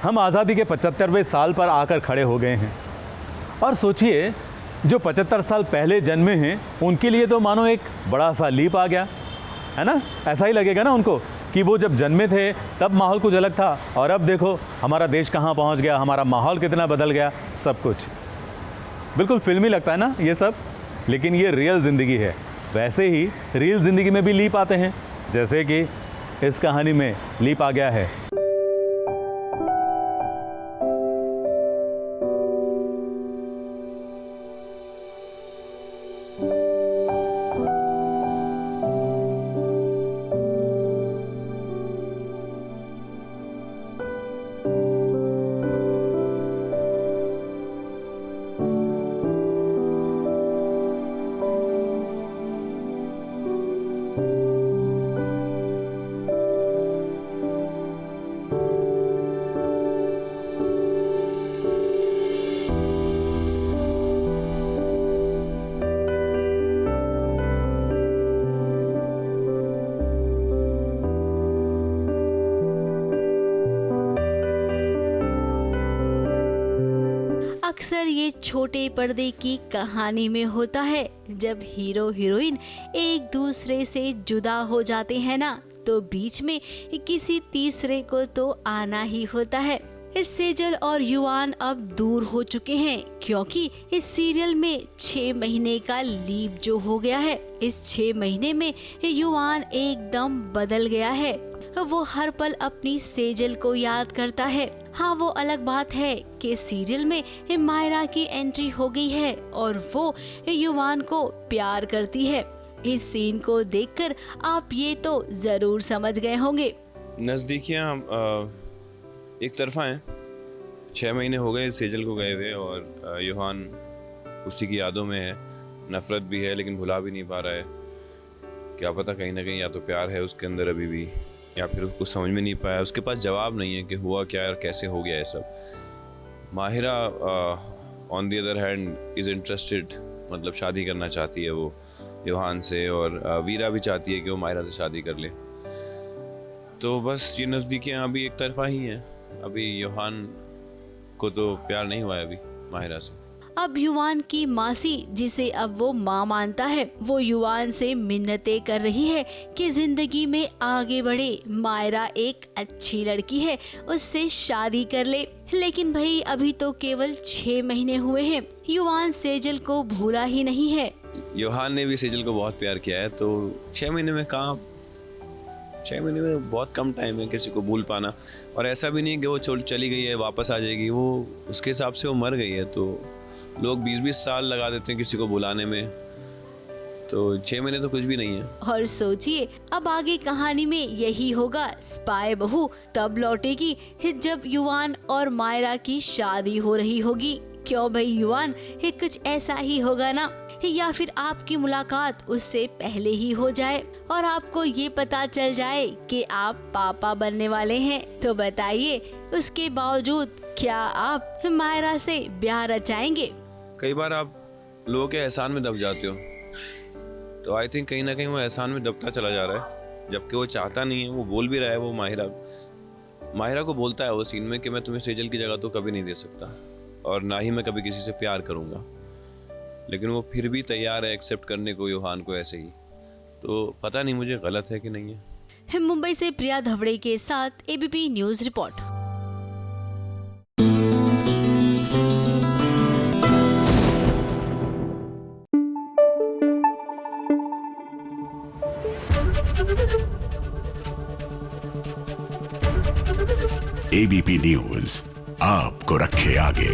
हम आज़ादी के 75वें साल पर आकर खड़े हो गए हैं। और सोचिए, जो 75 साल पहले जन्मे हैं उनके लिए तो मानो एक बड़ा सा लीप आ गया, है ना? ऐसा ही लगेगा ना उनको कि वो जब जन्मे थे तब माहौल कुछ अलग था, और अब देखो हमारा देश कहाँ पहुँच गया, हमारा माहौल कितना बदल गया। सब कुछ बिल्कुल फिल्मी लगता है ना ये सब, लेकिन ये रियल ज़िंदगी है। वैसे ही रियल ज़िंदगी में भी लीप आते हैं, जैसे कि इस कहानी में लीप आ गया है। अक्सर ये छोटे पर्दे की कहानी में होता है, जब हीरो हीरोइन एक दूसरे से जुदा हो जाते हैं ना, तो बीच में किसी तीसरे को तो आना ही होता है। इस सेजल और युवान अब दूर हो चुके हैं, क्योंकि इस सीरियल में 6 महीने का लीप जो हो गया है, इस 6 महीने में युवान एकदम बदल गया है। वो हर पल अपनी सेजल को याद करता है। हाँ, वो अलग बात है कि सीरियल में मायरा की एंट्री हो गई है और वो युवान को प्यार करती है। इस सीन को देखकर आप ये तो जरूर समझ गए होंगे। नज़दीकियाँ एक तरफा हैं। 6 महीने हो गए सेजल को गए हुए, और युवान उसी की यादों में है। नफरत भी है, लेकिन भुला भी नहीं पा रहा है। क्या पता कहीं ना कहीं या तो प्यार है उसके अंदर अभी भी, या फिर कुछ समझ में नहीं पाया। उसके पास जवाब नहीं है कि हुआ क्या और कैसे हो गया है सब। Mahira on the other hand is interested, मतलब शादी करना चाहती है वो युवान से, और वीरा भी चाहती है कि वो माहिरा से शादी कर ले। तो बस ये नज़दीकियाँ अभी एक तरफा ही हैं। अभी युवान को तो प्यार नहीं हुआ है अभी माहिरा से। अब युवान की मासी, जिसे अब वो माँ मानता है, वो युवान से मिन्नतें कर रही है कि जिंदगी में आगे बढ़े। मायरा एक अच्छी लड़की है, उससे शादी कर ले। लेकिन भाई अभी तो केवल 6 महीने हुए हैं, युवान सेजल को भूला ही नहीं है। युवान ने भी सेजल को बहुत प्यार किया है, तो 6 महीने में कहाँ, 6 महीने में बहुत कम टाइम है किसी को भूल पाना। और ऐसा भी नहीं कि वो चली गई है वापस आ जाएगी, वो उसके हिसाब से वो मर गई है। तो लोग 20-20 साल लगा देते हैं किसी को बुलाने में, तो 6 महीने तो कुछ भी नहीं है। और सोचिए अब आगे कहानी में यही होगा। स्पाई बहू तब लौटेगी जब युवान और मायरा की शादी हो रही होगी। क्यों भाई युवान, ये कुछ ऐसा ही होगा ना? या फिर आपकी मुलाकात उससे पहले ही हो जाए और आपको ये पता चल जाए कि आप पापा बनने वाले हैं। तो बताइए, उसके बावजूद क्या आप मायरा से ब्याह रचाएंगे? कई बार आप लोगों के एहसान में दब जाते हो, तो आई थिंक कहीं ना कहीं वो एहसान में दबता चला जा रहा है, जबकि वो चाहता नहीं है। वो बोल भी रहा है, वो माहिरा को बोलता है वो सीन में कि मैं तुम्हें सेजल की जगह तो कभी नहीं दे सकता, और ना ही मैं कभी किसी से प्यार करूँगा। लेकिन वो फिर भी तैयार है एक्सेप्ट करने को युवान को ऐसे ही। तो पता नहीं मुझे गलत है कि नहीं है। मुंबई से प्रिया धवड़े के साथ ABP news report. ABP news आपको रखे आगे।